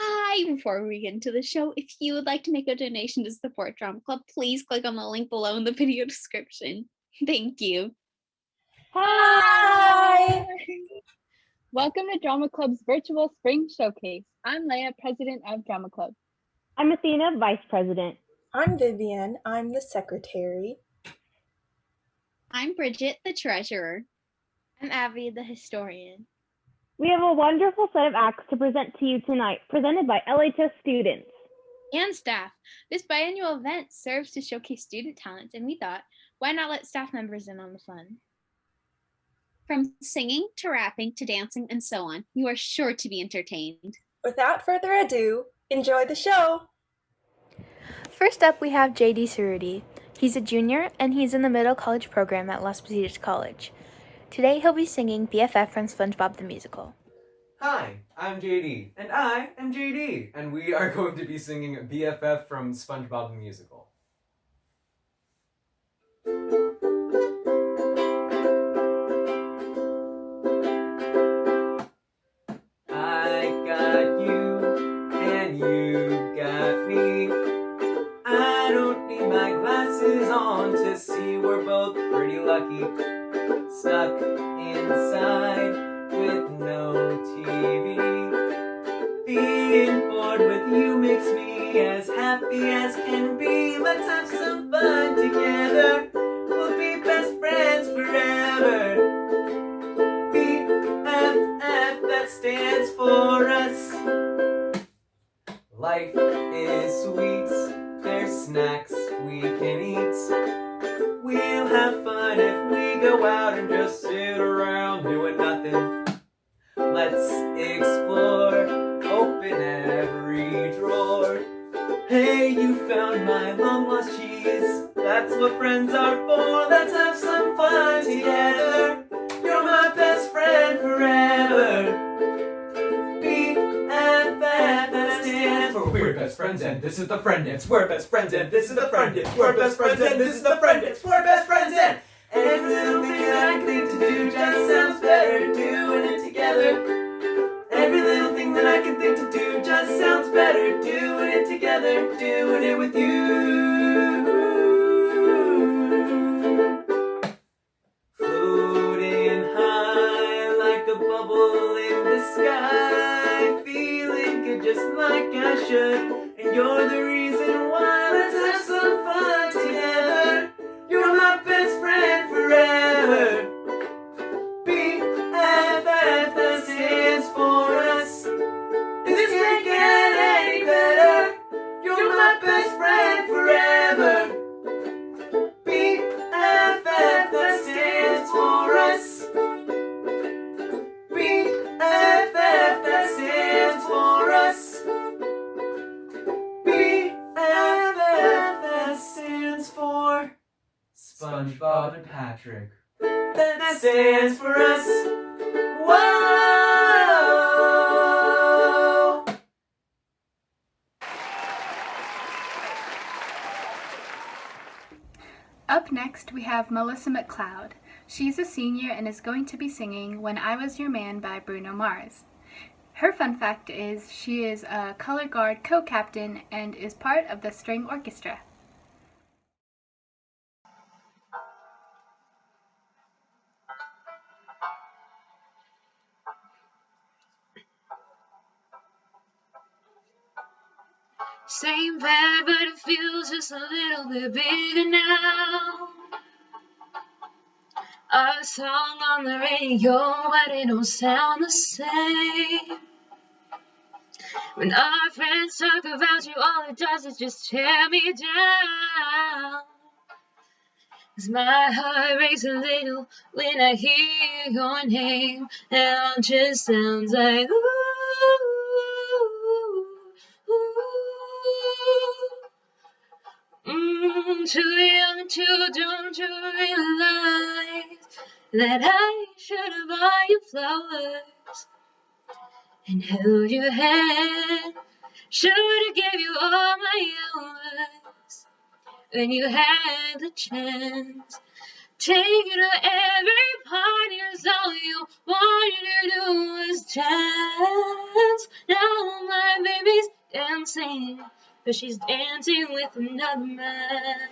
Hi, before we get into the show, if you would like to make a donation to support Drama Club, please click on the link below in the video description. Thank you. Hi! Welcome to Drama Club's virtual Spring Showcase. I'm Leah, President of Drama Club. I'm Athena, Vice President. I'm Vivian. I'm the Secretary. I'm Bridget, the Treasurer. I'm Abbey, the Historian. We have a wonderful set of acts to present to you tonight, presented by LHS students and staff. This biannual event serves to showcase student talent, and we thought, why not let staff members in on the fun? From singing to rapping to dancing and so on, you are sure to be entertained. Without further ado, enjoy the show! First up, we have JD Cerruti. He's a junior, and he's in the middle college program at Las Positas College. Today, he'll be singing BFF from Spongebob The Musical. Hi, I'm JD. And I am JD. And we are going to be singing BFF from Spongebob The Musical. I got you, and you got me. I don't need my glasses on to see we're both pretty lucky. Stuck inside with no TV. Being bored with you makes me as happy as can be. Let's have some fun together. We'll be best friends forever. BFF, that stands for us. Life is sweet. There's snacks we can eat. We'll have fun if we go out and just sit around doing nothing. Let's explore, open every drawer. Hey, you found my long lost cheese. That's what friends are for. Let's have some fun together. You're my best friend forever. BFF, that stands for we're best friends and this is the friend dance. We're best friends and this is the friend dance. We're best friends and this is the friend dance. We're best friends and every little thing that I think to do just sounds better doing it together. Every little thing that I can think to do just sounds better doing it together, doing it with you. Floating high like a bubble in the sky, feeling good just like I should, and you're the reason why. Let's have some fun together. You're my best friend forever. BFF, that stands for us. This can't get any better. You're my best friend forever. BFF, that stands for us. BFF, that stands for us. BFF, that stands for SpongeBob and Patrick. That stands for us. Whoa! Up next, we have Melissa McCloud. She's a senior and is going to be singing When I Was Your Man by Bruno Mars. Her fun fact is she is a color guard co-captain and is part of the string orchestra. Same bed, but it feels just a little bit bigger now. Our song on the radio, but it don't sound the same. When our friends talk about you, all it does is just tear me down. 'Cause my heart races a little when I hear your name. Now it just sounds like ooh. Too young, too dumb to realize that I should have bought you flowers and held your hand. Should have gave you all my hours when you had the chance. Take you to every party, 'cause all you wanted to do was dance. dance. Now my baby's dancing, but she's dancing with another man.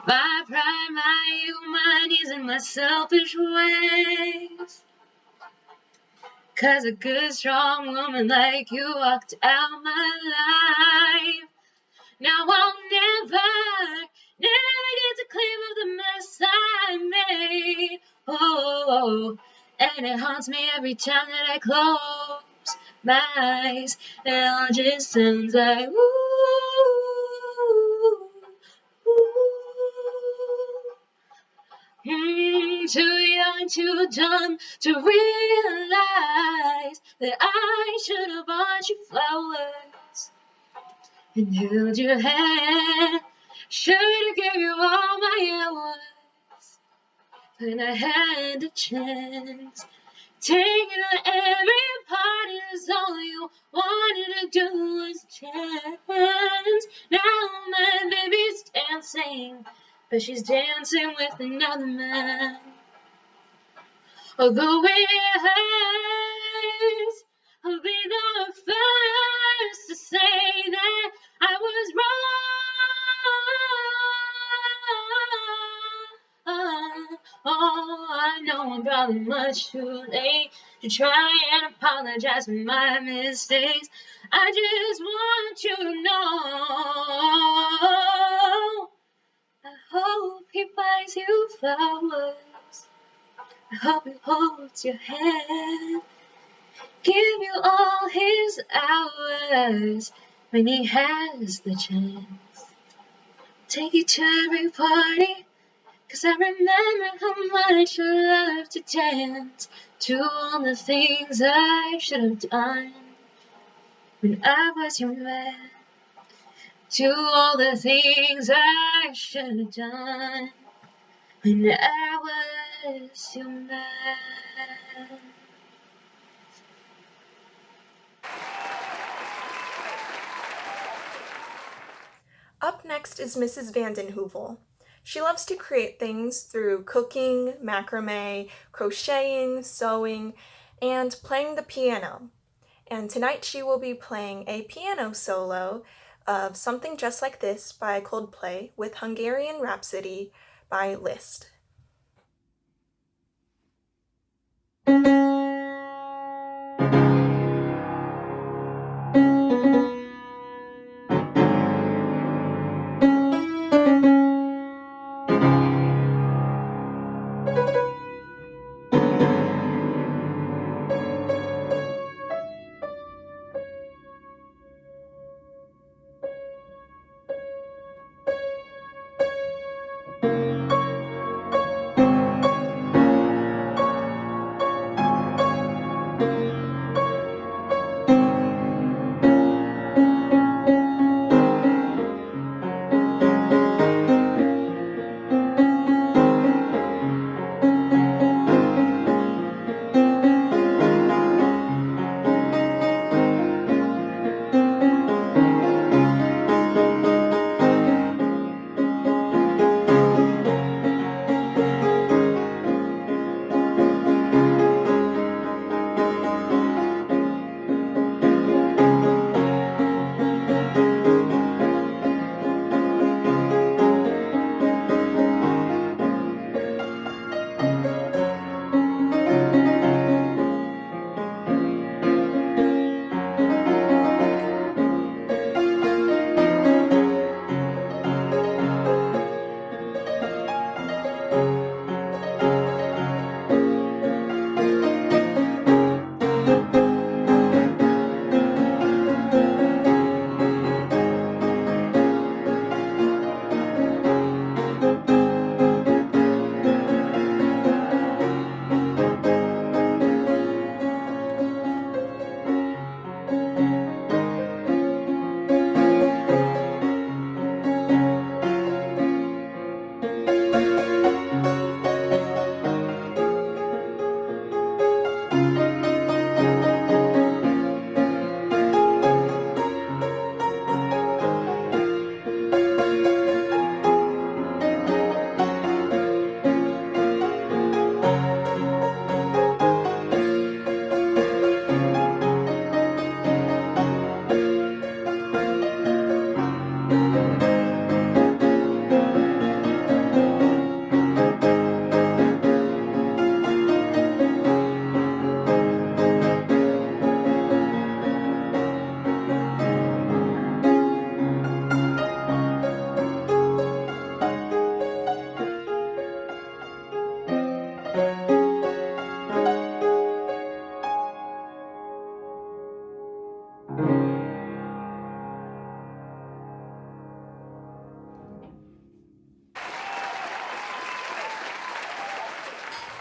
My pride, my ego, my needs, and my selfish ways. 'Cause a good, strong woman like you walked out my life. Now I'll never get to claim of the mess I made. Oh, and it haunts me every time that I close my eyes. And it all just sounds like ooh, ooh. Too young, too dumb to realize that I should have bought you flowers and held your hand. Should've gave you all my hours when I had the chance. Taking on every part is all you wanted to do was chance. Now my baby's dancing, but she's dancing with another man. Although it hurts, I'll be the first to say that I was wrong. Oh, I know I'm probably much too late to try and apologize for my mistakes. I just want you to know, I hope he buys you flowers. I hope he holds your hand, give you all his hours when he has the chance. Take you to every party, 'cause I remember how much you loved to dance. To all the things I should have done when I was your man. To all the things I should have done when I was your man. Up next is Mrs. VandenHeuvel. She loves to create things through cooking, macrame, crocheting, sewing, and playing the piano. And tonight she will be playing a piano solo of Something Just Like This by Coldplay with Hungarian Rhapsody by Liszt.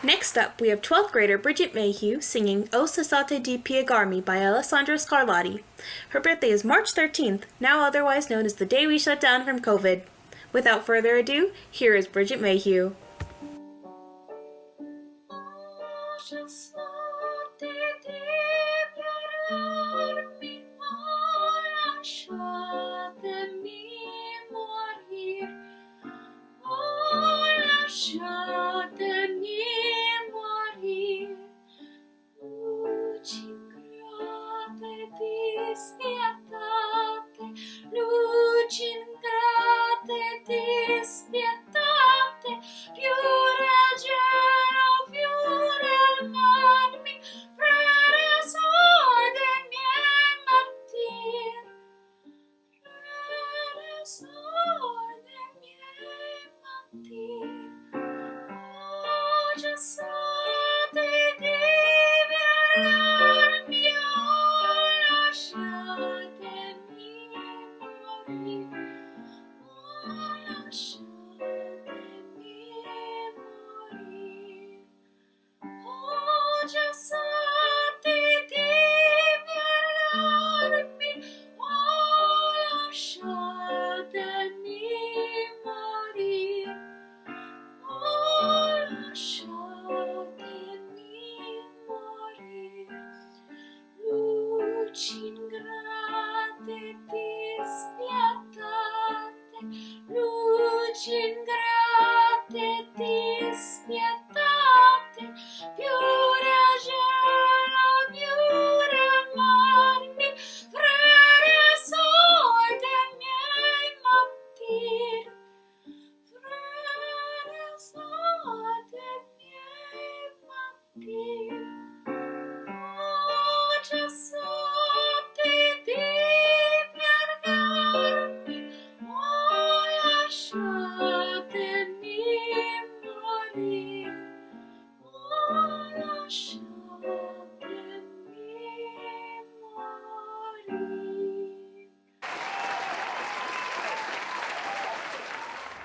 Next up, we have 12th grader Bridget Mayhew singing O Cessate di Piagarmi by Alessandro Scarlatti. Her birthday is March 13th, now otherwise known as the day we shut down from COVID. Without further ado, here is Bridget Mayhew.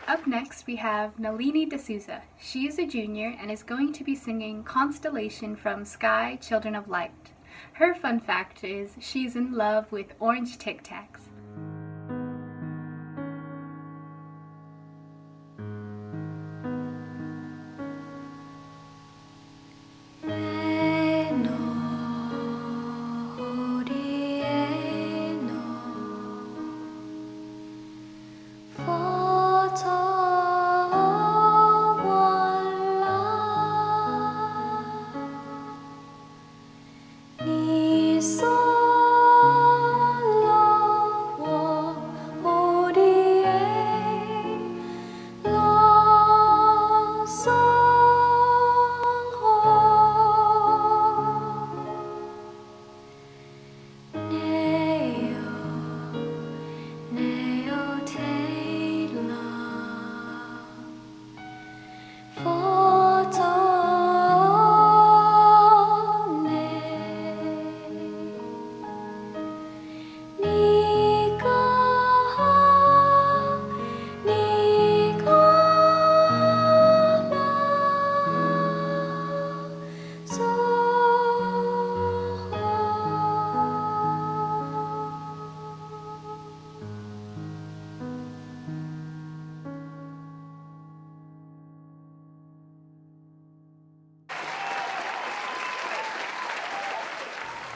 Up next, we have Nalini D'Souza. She is a junior and is going to be singing Constellation from Sky, Children of Light. Her fun fact is she's in love with orange Tic Tacs.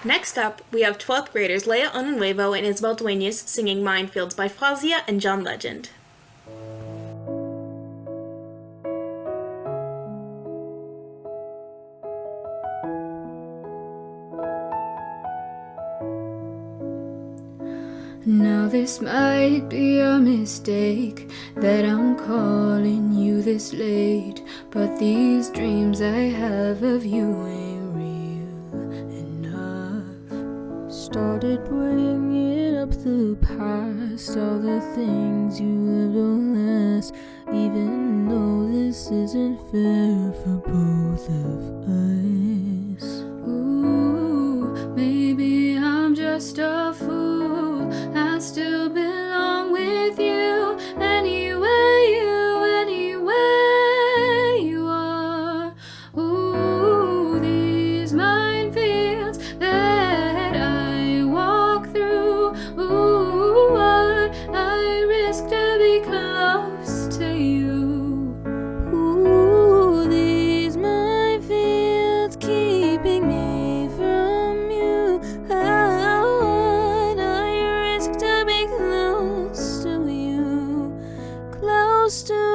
Next up, we have 12th graders Leah, Anonuevo, and Isabel Duenas singing Minefields by Faouzia and John Legend. Now this might be a mistake that I'm calling you this late, but these dreams I have of you ain't real enough. Started bringing up the past, all the things you lived don't last, even though this this isn't fair for both of us. Ooh, maybe I'm just a fool. I still belong with you anyway you are. Ooh, these minefields that I walk through. Ooh, what I risk to be close to you. Ooh, these minefields keeping me from you. Oh, what I risk to be close to you, close to you.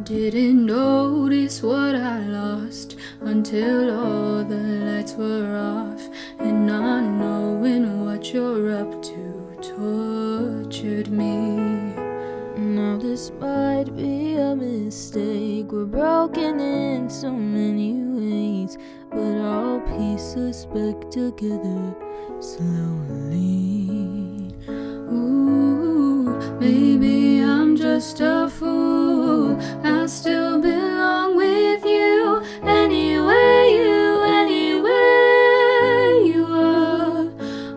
Didn't notice what I lost until all the lights were off, and not knowing what you're up to tortured me. Now this might be a mistake, we're broken in so many ways, but all pieces back together slowly. Ooh, maybe I'm just a fool. I still belong with you anyway you are.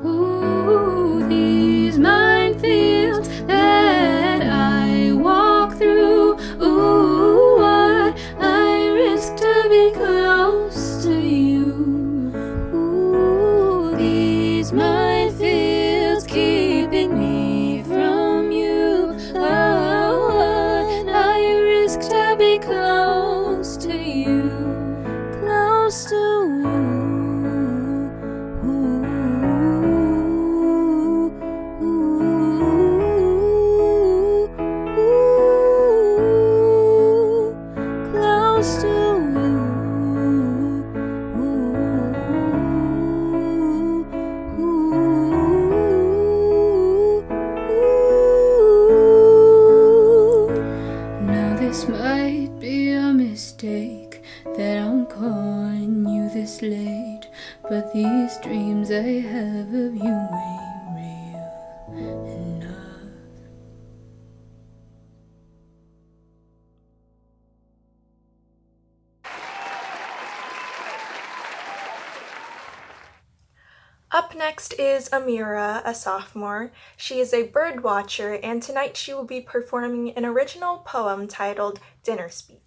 Ooh, these minefields that I walk through. Ooh, what I risk to be close to you. Ooh, these minefields keeping me from you. Oh, what I risk to be close to you, close to you. Close to Now this might be a mistake that I'm calling you this late, but these dreams I have of you ain't real enough. Up next is Amira, a sophomore. She is a bird watcher, and tonight she will be performing an original poem titled Dinner Speech.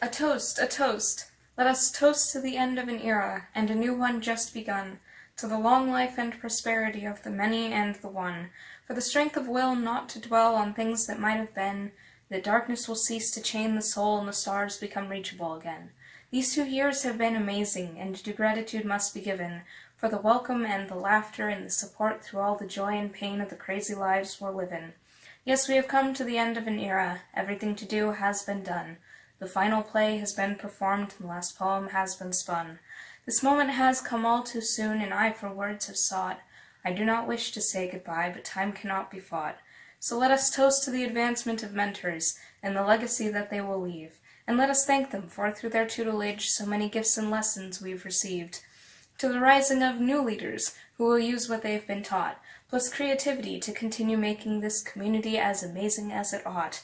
A toast, a toast. Let us toast to the end of an era, and a new one just begun, to the long life and prosperity of the many and the one, for the strength of will not to dwell on things that might have been, that darkness will cease to chain the soul and the stars become reachable again. These 2 years have been amazing, and due gratitude must be given, for the welcome and the laughter and the support through all the joy and pain of the crazy lives we're living. Yes, we have come to the end of an era. Everything to do has been done. The final play has been performed, and the last poem has been spun. This moment has come all too soon, and I for words have sought. I do not wish to say goodbye, but time cannot be fought. So let us toast to the advancement of mentors, and the legacy that they will leave, and let us thank them for through their tutelage so many gifts and lessons we've received. To the rising of new leaders, who will use what they've been taught, plus creativity to continue making this community as amazing as it ought.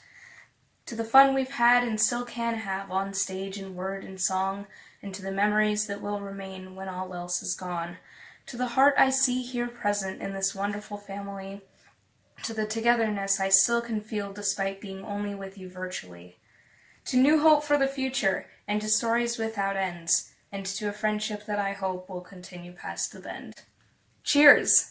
To the fun we've had and still can have on stage in word and song, and to the memories that will remain when all else is gone. To the heart I see here present in this wonderful family, to the togetherness I still can feel despite being only with you virtually. To new hope for the future, and to stories without ends, and to a friendship that I hope will continue past the bend. Cheers!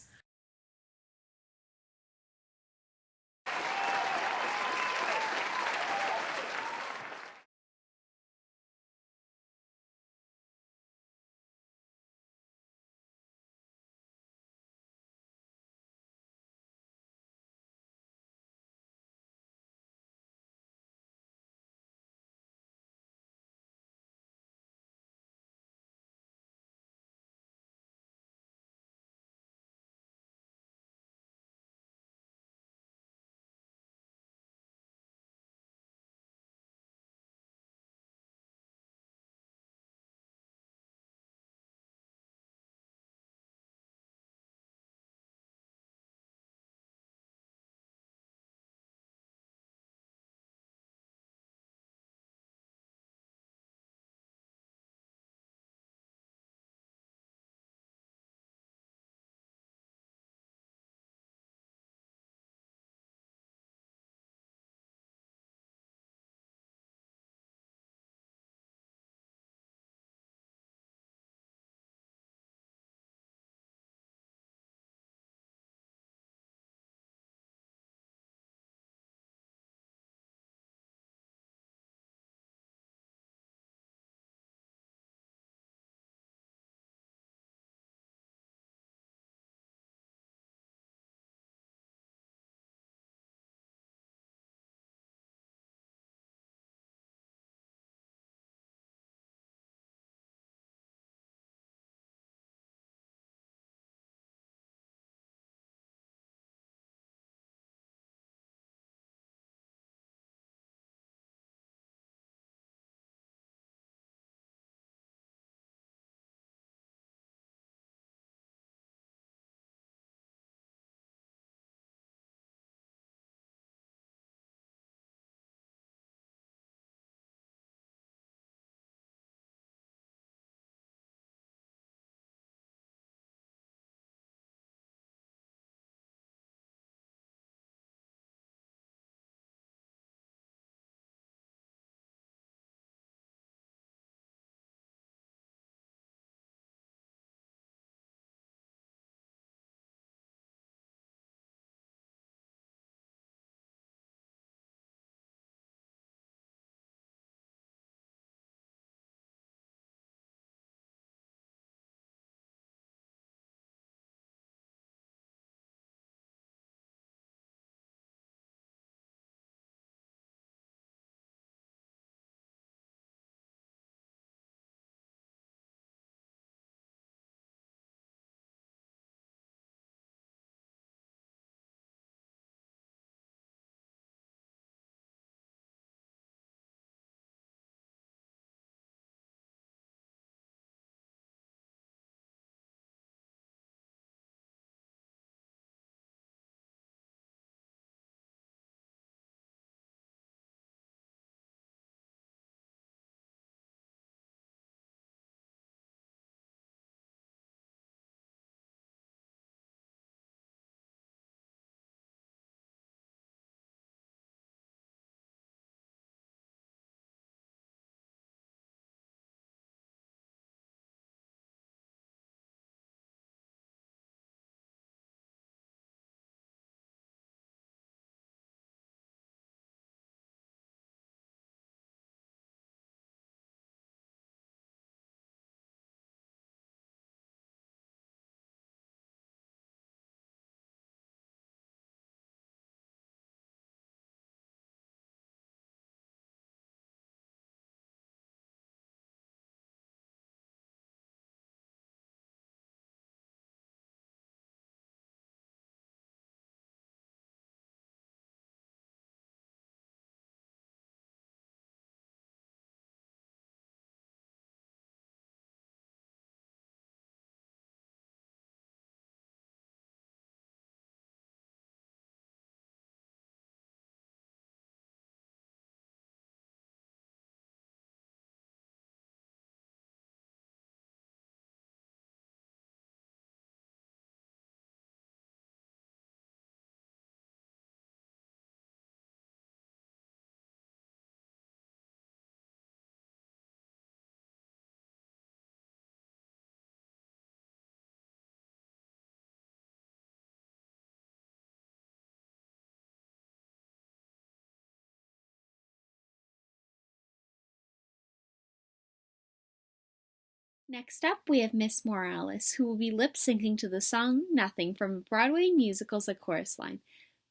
Next up, we have Miss Morales, who will be lip-syncing to the song Nothing from Broadway musical's A Chorus Line.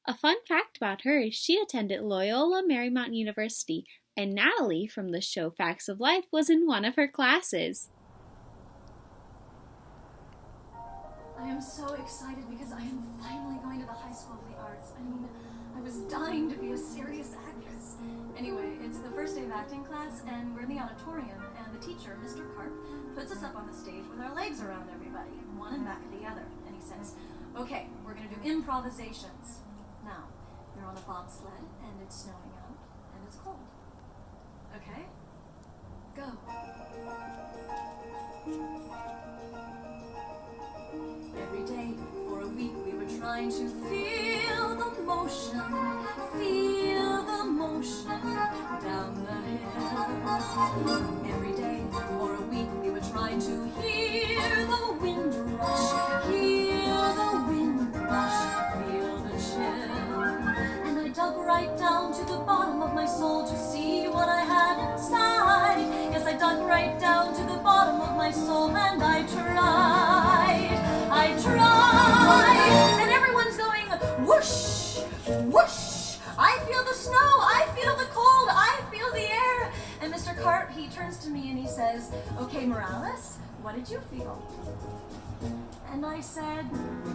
A fun fact about her is she attended Loyola Marymount University, and Natalie from the show Facts of Life was in one of her classes. I am so excited because I am finally going to the High School of the Arts. I mean, I was dying to be a serious actress. Anyway, it's the first day of acting class, and we're in the auditorium, and the teacher, Mr. Karp, puts us up on the stage with our legs around everybody, one in back of the other, and he says, okay, we're gonna do improvisations. Now, you're on a bobsled, and it's snowing out, and it's cold. Okay? Go. Every day, for a week, we were trying to feel the motion down the hill. Every day, for a week, we were trying to hear the wind rush, feel the chill. And I dug right down to the bottom of my soul to see what I had inside. Yes, I dug right down to the bottom of my soul, and I tried, and everyone's going whoosh, whoosh. I feel the snow, I feel the cold, I feel the air. And Mr. Karp, he turns to me and he says, okay, Morales, what did you feel? And I said,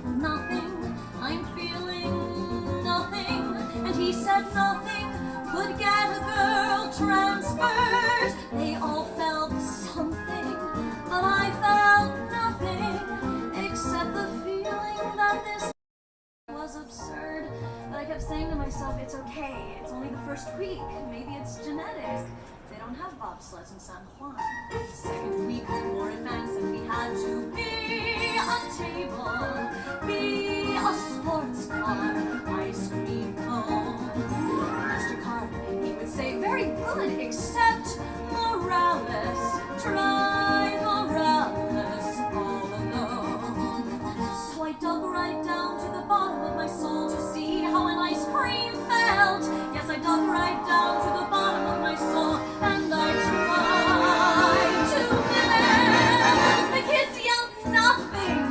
nothing, I'm feeling nothing. And he said, nothing could get a girl transferred. They all felt something, but I felt nothing, except the feeling that this was absurd. But I kept saying to myself, it's okay, it's only the first week, maybe it's genetic. They don't have bobsleds in San Juan. The second week, more advanced, and we had to be a table, be a sports car, ice cream cone. Mr. Karp, he would say, very good, except Morales, try Morales all alone. So I dug right down to the bottom of my soul to see how an ice cream felt. Yes, I dug right down to the bottom of my soul, and I tried to melt. The kids yelled nothing.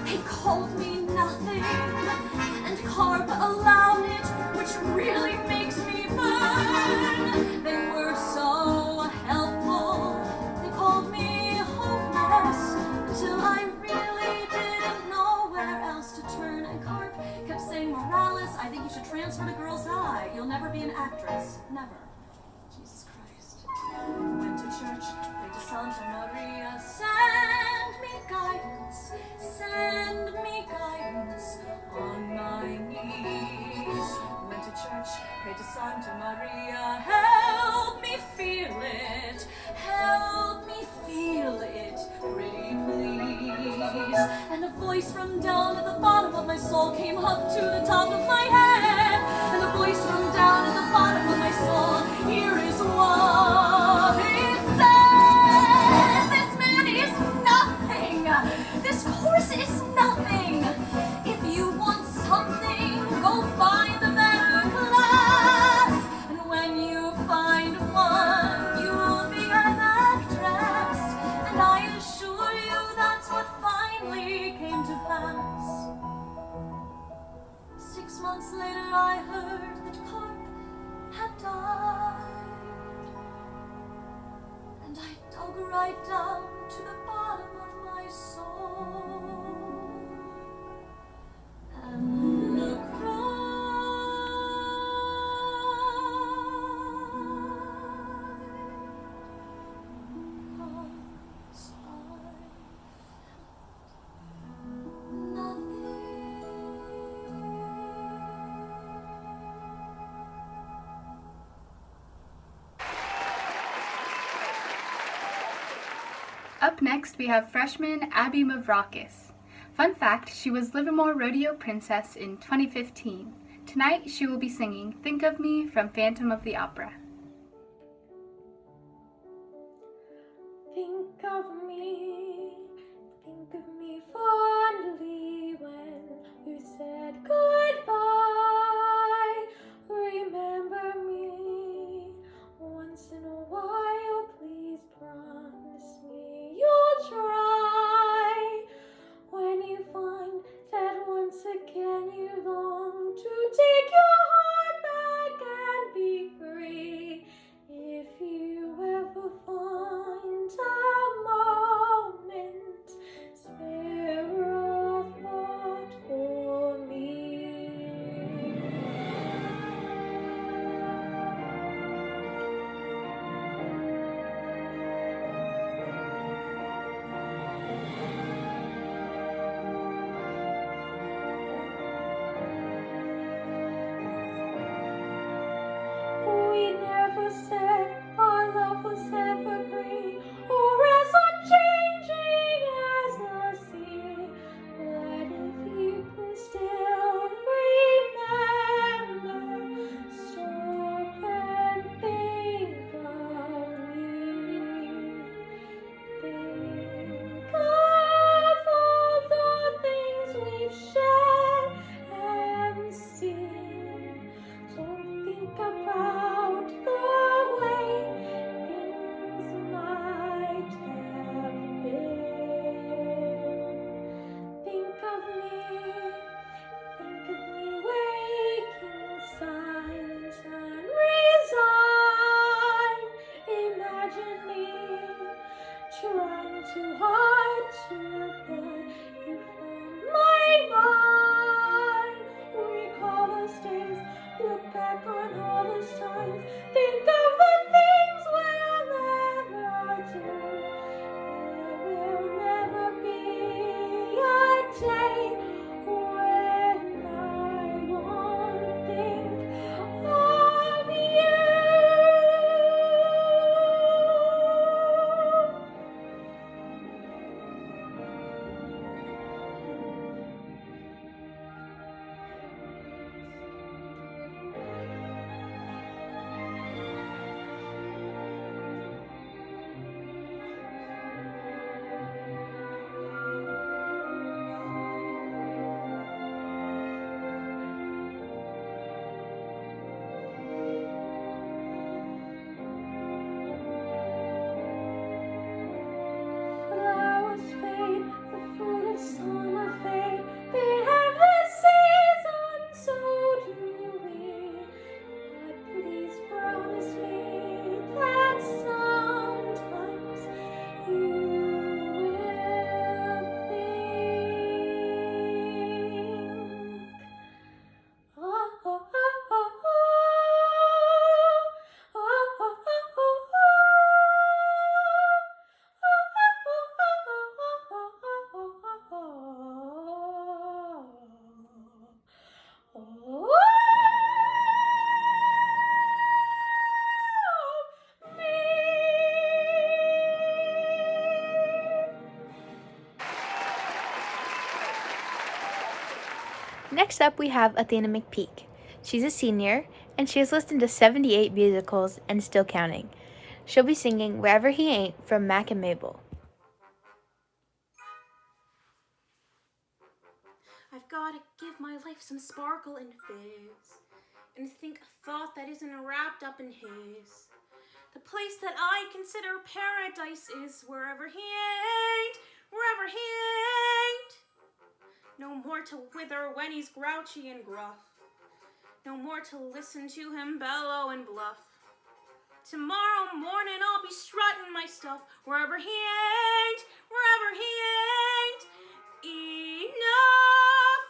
They called me nothing. And Karp allowed it, which really makes me burn. They were so helpful. They called me hopeless until I really didn't know where else to turn. And Karp kept saying, Morales, I think you should transfer to Girls High. You'll never be an actress. Never. Jesus Christ. Went to church, prayed to Santa Maria. Send me guidance on my knees. Went to church, prayed to Santa Maria. Help me feel it, pretty please. And a voice from down at the bottom of my soul came up to the top of my head. And a voice from down at the bottom of my soul, here is what it says. This man is nothing. This course is nothing. If you want something, go find a better class. And when you find one, you'll be an actress. And I assure you that's what finally came to pass. 6 months later I heard that Karp had died. And I dug right down to the bottom of my soul. And cried. Up next, we have freshman Abbey Mavrakis. Fun fact, she was Livermore Rodeo Princess in 2015. Tonight, she will be singing Think of Me from Phantom of the Opera. Think of me fondly when you said goodbye. Remember me once in a while, please promise me you'll try. Next up, we have Athena McPeake. She's a senior, and she has listened to 78 musicals and still counting. She'll be singing Wherever He Ain't from Mack and Mable. I've gotta give my life some sparkle and fizz, and think a thought that isn't wrapped up in his. The place that I consider paradise is wherever he ain't, wherever he ain't. No more to wither when he's grouchy and gruff. No more to listen to him bellow and bluff. Tomorrow morning I'll be strutting my stuff wherever he ain't, wherever he ain't. Enough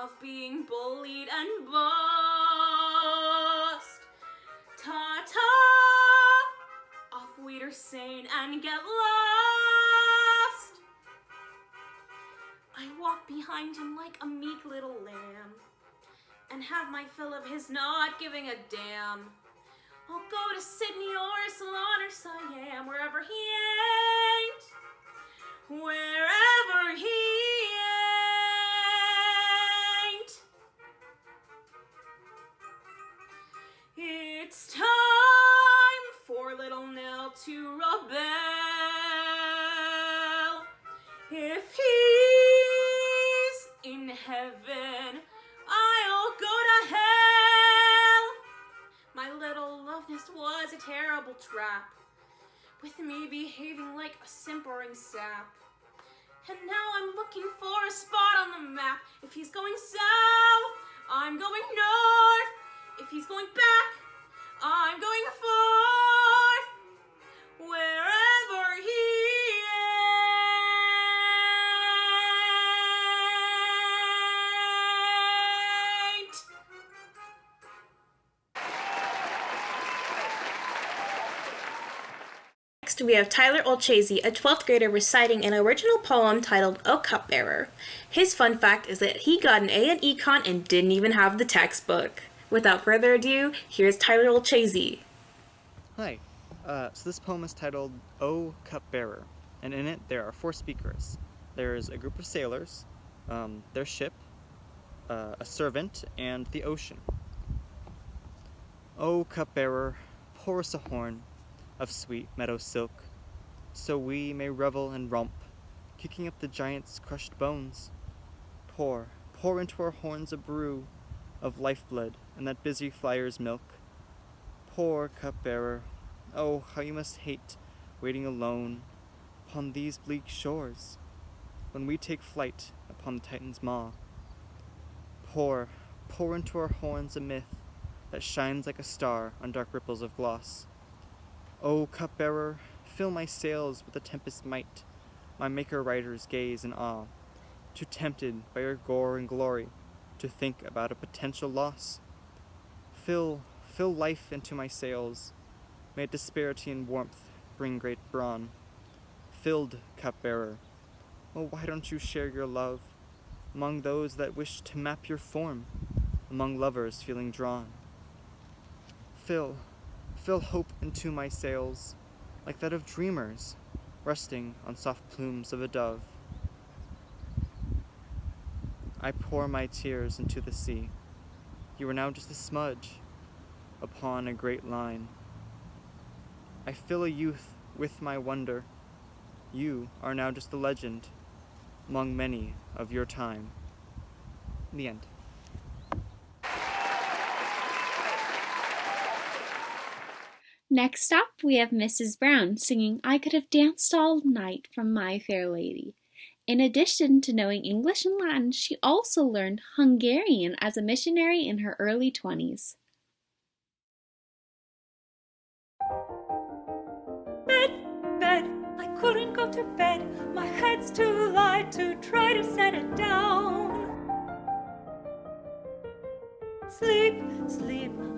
of being bullied and bossed. Ta-ta, off Weeder Sane and get lost. I walk behind him like a meek little lamb and have my fill of his not giving a damn. I'll go to Sydney or Ceylon or Siam, wherever he ain't, wherever he ain't. It's time for little Nell to rebel. If he's in heaven, I'll go to hell. My little love nest was a terrible trap, with me behaving like a simpering sap. And now I'm looking for a spot on the map. If he's going south, I'm going north. If he's going back, I'm going forth. Wherever he ain't. Next, we have Tyler Olchese, a 12th grader reciting an original poem titled O Cupbearer. His fun fact is that he got an A in Econ and didn't even have the textbook. Without further ado, here's Tyler Olchese. Hi. So this poem is titled O Cupbearer, and in it there are 4 speakers. There's a group of sailors, their ship, a servant, and the ocean. O cupbearer, pour us a horn of sweet meadow silk, so we may revel and romp, kicking up the giant's crushed bones. Pour into our horns a brew of lifeblood and that busy flyer's milk. Poor cupbearer, oh, how you must hate waiting alone upon these bleak shores, when we take flight upon the Titan's maw. Pour into our horns a myth that shines like a star on dark ripples of gloss. O cupbearer, fill my sails with the tempest's might, my maker riders gaze in awe, too tempted by your gore and glory to think about a potential loss. Fill life into my sails, may disparity and warmth bring great brawn. Filled cupbearer, oh, why don't you share your love among those that wish to map your form, among lovers feeling drawn? Fill hope into my sails, like that of dreamers resting on soft plumes of a dove. I pour my tears into the sea. You are now just a smudge upon a great line. I fill a youth with my wonder. You are now just a legend among many of your time. The end. Next up, we have Mrs. Brown singing I Could Have Danced All Night from My Fair Lady. In addition to knowing English and Latin, she also learned Hungarian as a missionary in her early 20s. Bed, I couldn't go to bed. My head's too light to try to set it down. Sleep,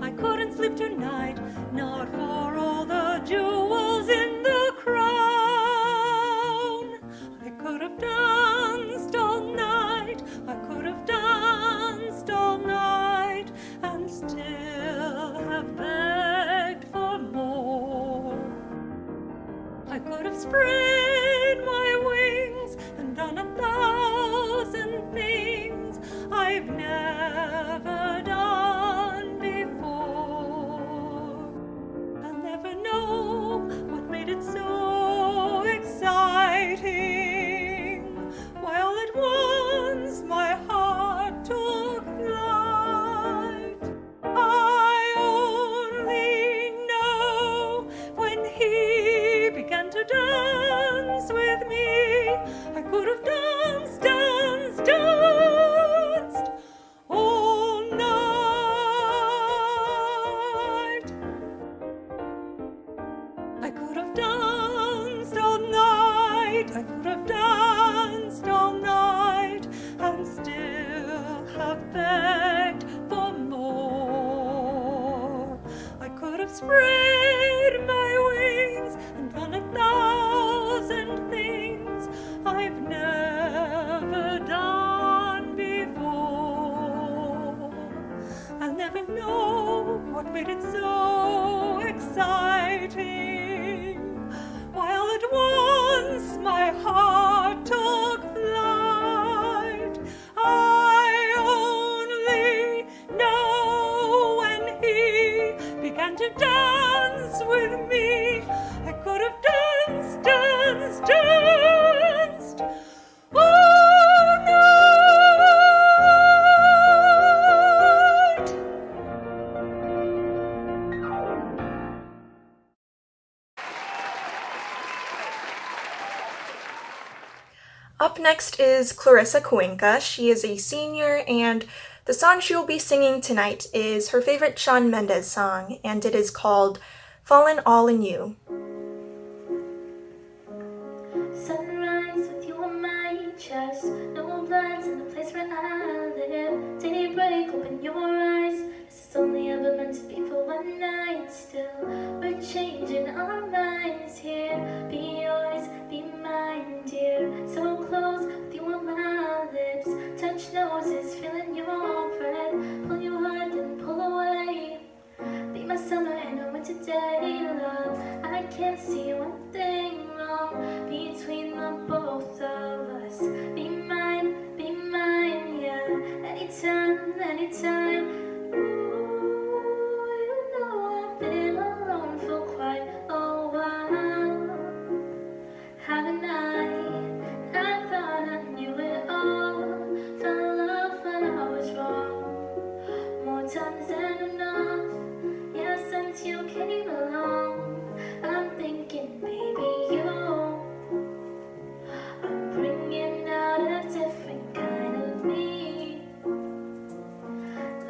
I couldn't sleep tonight, not for all the jewels in the crown. I could have danced all night, I could have danced all night, and still have begged for more. I could have spread my wings and done 1,000 things I've never never done before. I'll never know what made it so exciting, why all at once my heart took flight. I only know when he began to dance with me, I could have danced all night. I could have danced all night, I could have danced all night, and still have begged for more. I could have spread my wings and done 1,000 things I've never done before. I'll never know what made it so exciting, while at once my heart took flight. I only know when he began to dance with me, I could have danced all night. Up next is Clarissa Cuenca. She is a senior, and the song she will be singing tonight is her favorite Shawn Mendes song, and it is called Fallen All in You. Sunrise with you on my chest, no blinds in the place where I live. Daybreak, open your eyes. This is only ever meant to be for one night. Still, we're changing our minds here. Be yours, be mine, dear. So close with you on my lips. Touch noses, feeling your breath. Pull you hard, then pull away. Be my summer and a winter day, love. I can't see one thing wrong between the both of us. Be mine, yeah. Anytime, anytime. Ooh, you know I've been alone for quite a while. Haven't I? I thought I knew it all. Fell in love when I was wrong. More times than enough. Yeah, since you came along, I'm thinking, baby, I'm bringing out a different kind of me.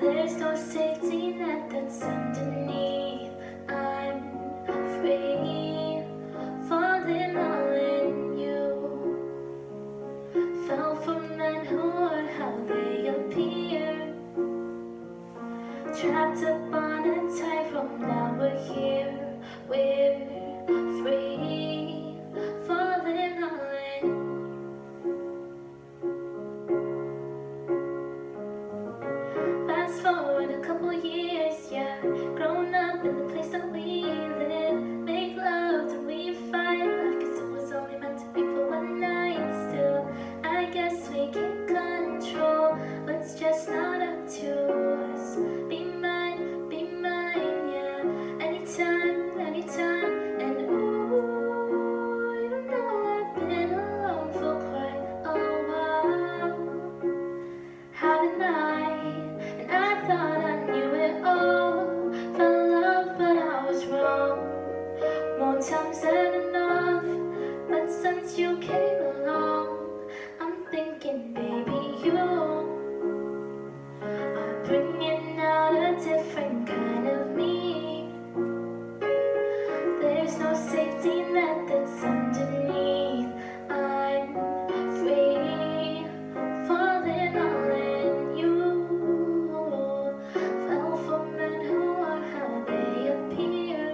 There's no safety net that's underneath. I'm free, falling all in you. Fell for men who are how they appear. Trapped up on a tightrope, now we're here. We're free, falling all in. Fast forward a couple years, yeah. Grown up in the place that we live. Make love till we fight. Love, 'cause it was only meant to be for one night. Still, I guess we can't control what's just not up to us. Be mine, yeah. Anytime, anytime. And ooh, you know I've been alone for quite a while. Haven't I? And I thought I knew it all. Fell in love, but I was wrong. More times than enough. But since you came along, I'm thinking, baby, you are bringing out a different kind of me. There's no safety net that's underneath. I'm free, falling all in you. Fell for men who are how they appear.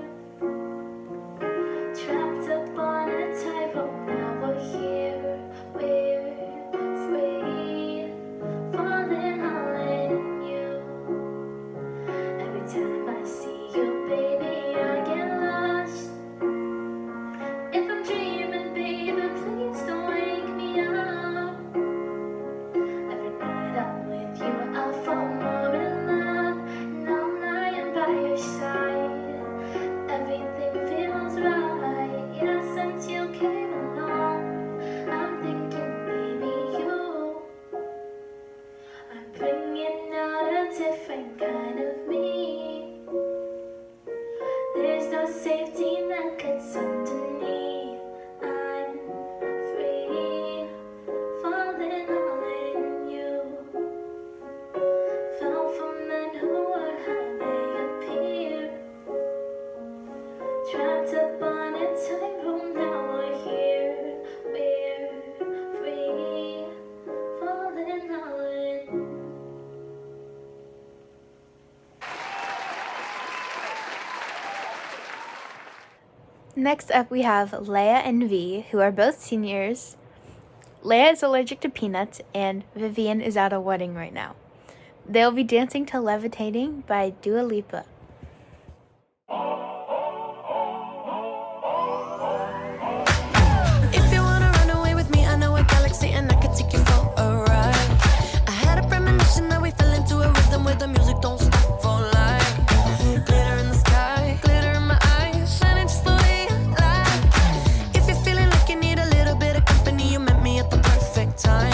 Trapped up on a tightrope, now we're here. We're free, falling all in you. Every time I see you, baby, I get lost. If I'm dreaming Next up, we have Leah and V, who are both seniors. Leah is allergic to peanuts, and Vivian is at a wedding right now. They'll be dancing to Levitating by Dua Lipa. If you wanna run away with me, I know a galaxy and I can take you for a ride. I had a premonition that we fell into a rhythm where the music don't stop for life. Glitter in the sky, glitter in my eyes, shining just the way I like. If you're feeling like you need a little bit of company, you met me at the perfect time.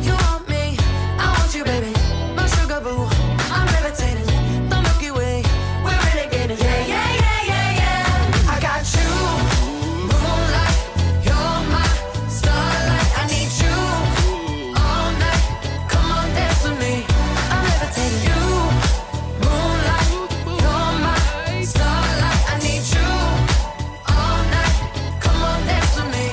You want me, I want you, baby. My sugar boo, I'm levitating. The Milky Way, we're renegading. Yeah, yeah, yeah, yeah, yeah. I got you, moonlight. You're my starlight. I need you all night. Come on, dance with me. I'm levitating. You, moonlight. You're my starlight. I need you all night. Come on, dance with me.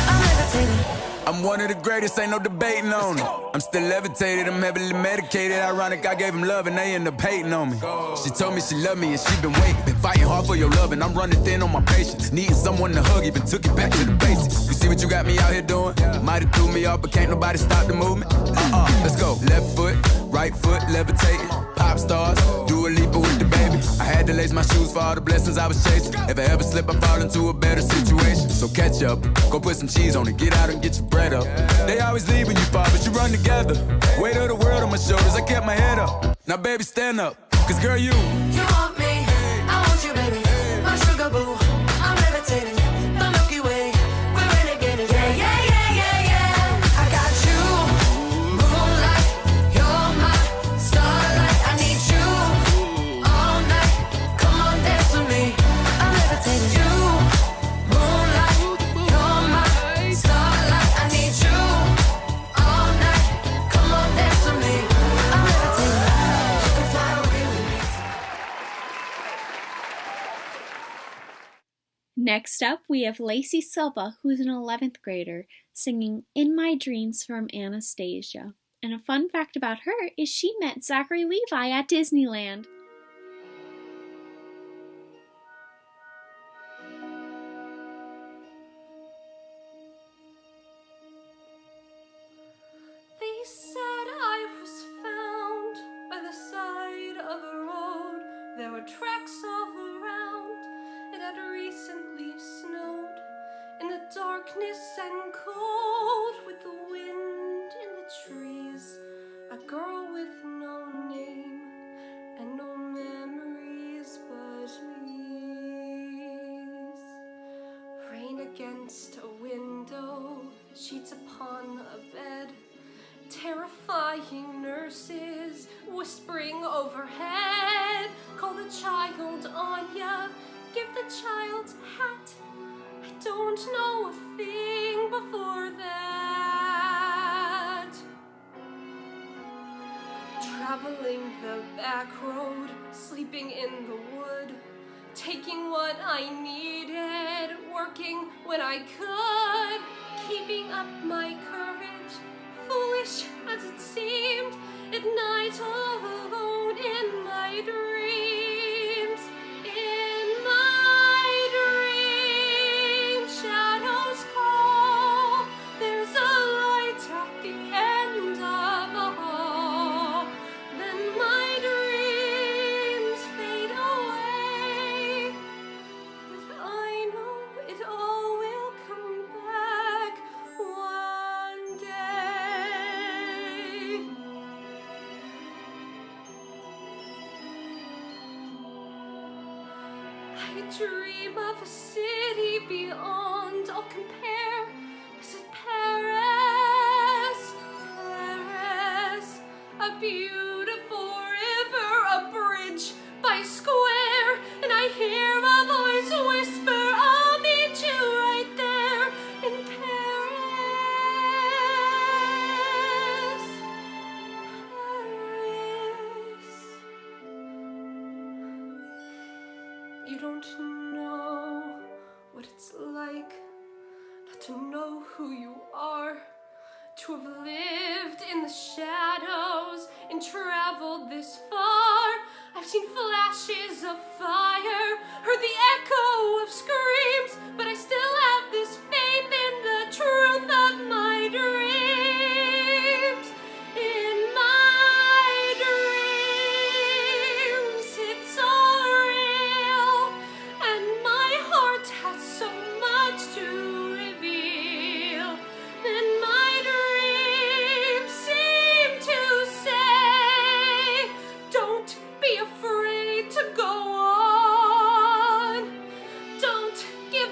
I'm levitating. I'm one of the greatest, ain't no debating on it. I'm still levitated, I'm heavily medicated. Ironic, I gave him love and they end up hating on me. She told me she loved me and she been waiting. Been fighting hard for your love and I'm running thin on my patience. Needing someone to hug, even took it back to the basics. You see what you got me out here doing? Might have threw me off, but can't nobody stop the movement. Let's go. Left foot, right foot, levitating. Pop stars, do a leap with the baby. I had to lace my shoes for all the blessings I was chasing. If I ever slip, I fall into a better situation. So catch up, go put some cheese on it, get out and get your bread up. They always leave when you fall, but you run together. Weight of the world on my shoulders, I kept my head up. Now baby, stand up, cause girl, you want me, I want you, baby. My sugar boo, I'm levitating. The Milky Way, we're renegading. Yeah, yeah, yeah, yeah, yeah. I got you, moonlight. You're my starlight. I need you all night. Come on, dance with me. I'm levitating. You, moonlight. You're my starlight. I need you all night. Come on, dance with me. I'm levitating. You can fly away with me. Next up, we have Lacey Silva, who's an 11th grader, singing In My Dreams from Anastasia. And a fun fact about her is she met Zachary Levi at Disneyland. They said I was found by the side of a road. There were tracks all around. It had recently snowed. In the darkness and cold, with the wind in the trees, a girl with no name and no memories but leaves. Rain against a window, sheets upon a bed. Terrifying nurses whispering overhead. Call the child Anya, give the child a hat. I don't know a thing before that. Traveling the back road, sleeping in the wood, taking what I needed, working when I could, keeping up my courage. Foolish as it seemed, at night all alone in my dreams. In my dreams, shadows call. There's a light at the end of a hall. Then my dreams fade away. But I know it all will come back one day. I dream of a city beyond all compare. Is it Paris? Paris, a beautiful river, a bridge by a square, and I hear a voice whisper, I'll meet you right there in Paris. Paris. You don't know what it's like not to know who you are, to have lived in the shadows and traveled this far. I've seen flashes of fire, heard the echo of screams.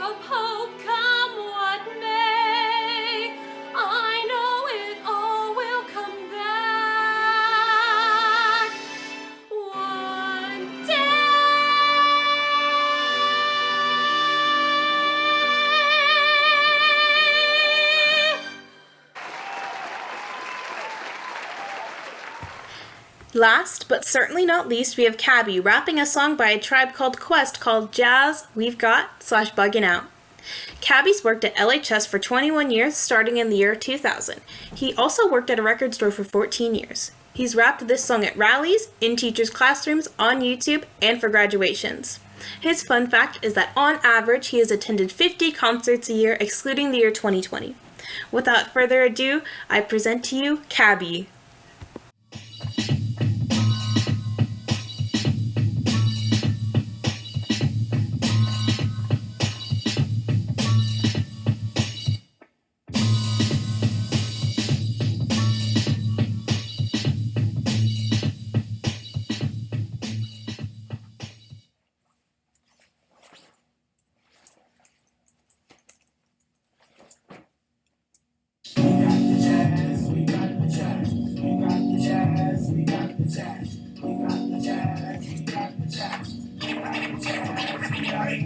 of hope, come what may. I know it all will come back one day. Last, but certainly not least, we have Cabby rapping a song by a tribe called Quest called Jazz We've Got /Buggin' Out. Cabby's worked at LHS for 21 years, starting in the year 2000. He also worked at a record store for 14 years. He's rapped this song at rallies, in teachers' classrooms, on YouTube, and for graduations. His fun fact is that on average, he has attended 50 concerts a year, excluding the year 2020. Without further ado, I present to you Cabby.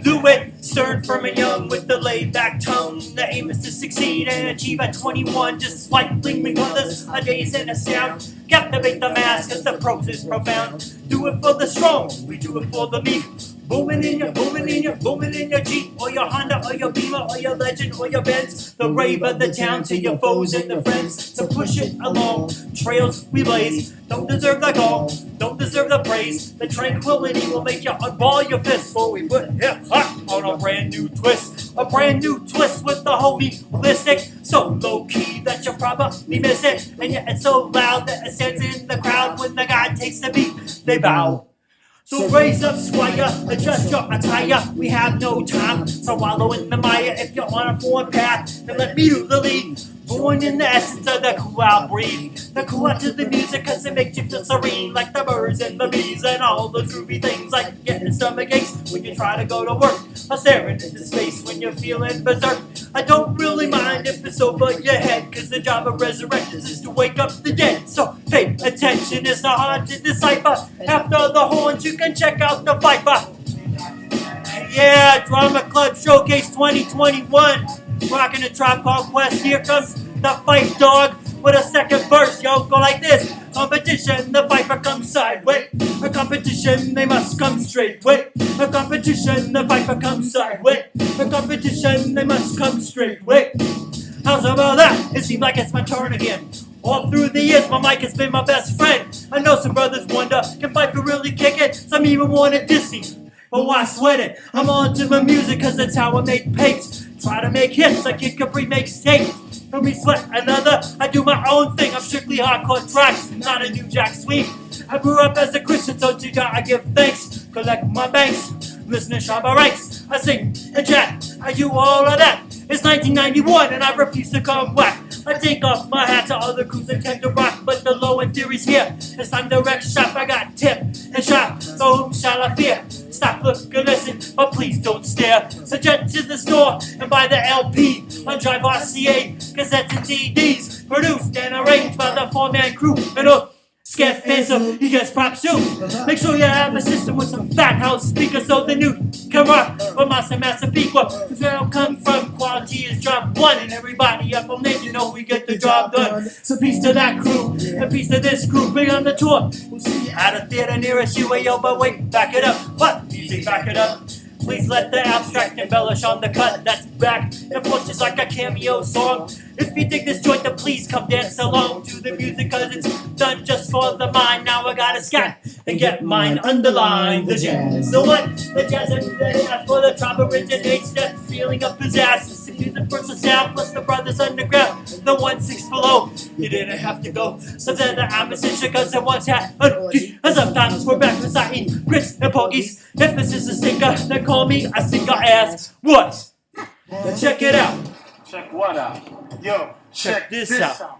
Do it, CERN firm and young with the laid-back tone. The aim is to succeed and achieve at 21. Just like Bling Brothers, a days in a sound. Captivate the mass cause the prose is profound. Do it for the strong, we do it for the meek. Booming in your Jeep, or your Honda, or your Beamer, or your Legend, or your Benz. The rave of the town to your foes and the friends. To push it along, trails we blaze. Don't deserve the call, don't deserve the praise. The tranquility will make you unball your fists. For we put hip-hop on a brand new twist. A brand new twist with the homie holistic. So low-key that you probably miss it. And yet it's so loud that it stands in the crowd. When the guy takes the beat, they bow. So raise up, squire, adjust your attire. We have no time to wallow in the mire. If you're on a foreign path, then let me do the lead. Born in the essence of the cool out breed. The cool out to the music cause it makes you feel serene. Like the birds and the bees and all those groovy things. Like getting stomach aches when you try to go to work. Or staring into space when you're feeling berserk. I don't really mind if it's over your head. Cause the job of resurrections is to wake up the dead. So pay attention, it's not hard to decipher. After the horns you can check out the Viper. Yeah, Drama Club Showcase 2021. Rockin' a Tribe Called Quest. Here comes the fife dog with a second verse. Yo, go like this. Competition, the viper comes sideways. A competition, they must come straight. Wait, a competition, the viper comes sideways. A competition, they must come straight. Wait, how's about that? It seems like it's my turn again. All through the years, my mic has been my best friend. I know some brothers wonder, can Viper really kick it? Some even want to diss me, but why sweat it? I'm on to my music cause that's how I make pates. Try to make hits like Kid Capri makes tapes. Don't be sweat another, I do my own thing. I'm strictly hardcore tracks, not a New Jack Swing. I grew up as a Christian, so to God I give thanks. Collect my banks, listen to Shabba ranks. I sing and chat, I do all of that. It's 1991 and I refuse to come whack. I take off my hat to other crews that tend to rock, but the low end theory's here. It's time to wreck shop, I got tip and shop, so whom shall I fear? Stop, look, and listen, but please don't stare. So jet to the store and buy the LP on Drive RCA, cassettes and CDs, produced and arranged by the four-man crew. And scared fans so he gets props too. Make sure you have a system with some fat house speakers so the new can rock. But Master Peak, cause where I'll come from, quality is job one. And everybody up on it, you know we get the job done. So peace to that crew, and peace to this crew. Bring on the tour. We'll see you at a theater nearest you. Yo, but wait, back it up. What? Music, back it up. Please let the abstract embellish on the cut that's back. It flows just like a cameo song. If you dig this joint, then please come dance along to the music, cause it's done just for the mind. Now I gotta scat and get mine underlined. The jazz. So what? The jazz and the jazz for the tribe originates. That feeling of pizzazz. It's the music for the sound plus the brothers underground. The 1/6 below. You didn't have to go. So then the opposition, cause it once had a key. And sometimes we're back reciting grits and pogies. If this is a stinker, then call me a stinker ass. What? Check it out. Check what out? Yo, check this out.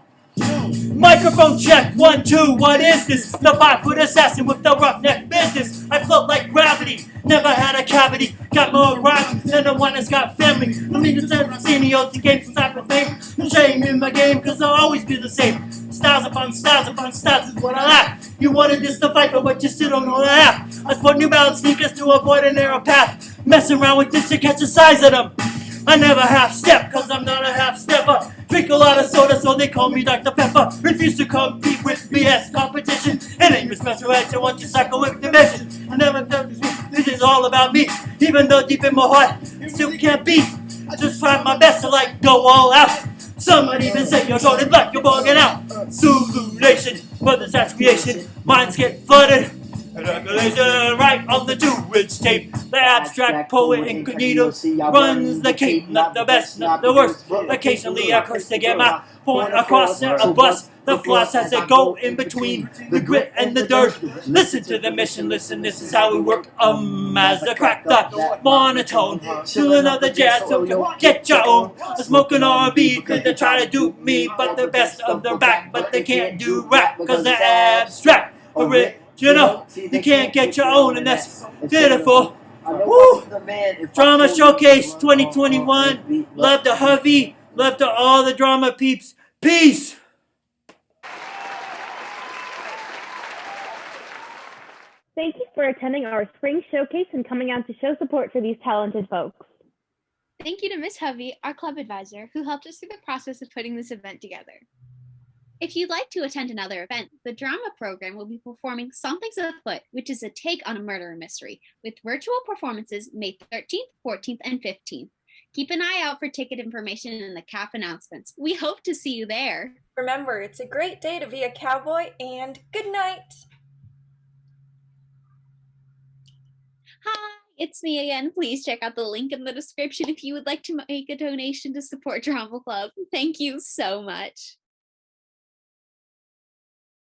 Microphone check, 1, 2, what is this? The 5-foot assassin with the roughneck business. I float like gravity, never had a cavity. Got more rhymes than the one that's got family. I mean, it's every senior the game since I've been fame. No shame in my game, cause I'll always be the same. Styles upon styles upon styles is what I lack. You wanted this to fight for, but you still don't know the app. I sport New Balance sneakers to avoid a narrow path. Messing around with this to catch the size of them. I never half-step, cause I'm not a half-stepper. Drink a lot of soda, so they call me Dr. Pepper. Refuse to compete with BS competition. It ain't your special ed, so once you cycle with division. I never thought this is all about me. Even though deep in my heart, it still can't be. I just try my best to go all out. Some might even say you're going black, you're bugging out. Zulu Nation, mother's that's creation. Minds get flooded. Regulation right on the 2-inch tape. The abstract poet incognito runs the cape. Not the best, not the worst. Occasionally I curse to get my point across a bus. The floss has to go in between the grit and the dirt. Listen to the mission, listen, this is how we work. As I crack the monotone. Still another jazz, so get your own. A smoking R&B, cause they try to do me. But the best of their back, but they can't do rap. Cause they're abstract. Original, you can't get your own, and that's pitiful. Woo! Drama Showcase 2021. Love to Hovey. Love to all the drama peeps. Peace! Thank you for attending our spring showcase and coming out to show support for these talented folks. Thank you to Miss Hovey, our club advisor, who helped us through the process of putting this event together. If you'd like to attend another event, the drama program will be performing Something's Afoot, which is a take on a murder mystery, with virtual performances May 13th, 14th, and 15th. Keep an eye out for ticket information in the CAF announcements. We hope to see you there. Remember, it's a great day to be a cowboy, and good night. Hi, it's me again. Please check out the link in the description if you would like to make a donation to support Drama Club. Thank you so much.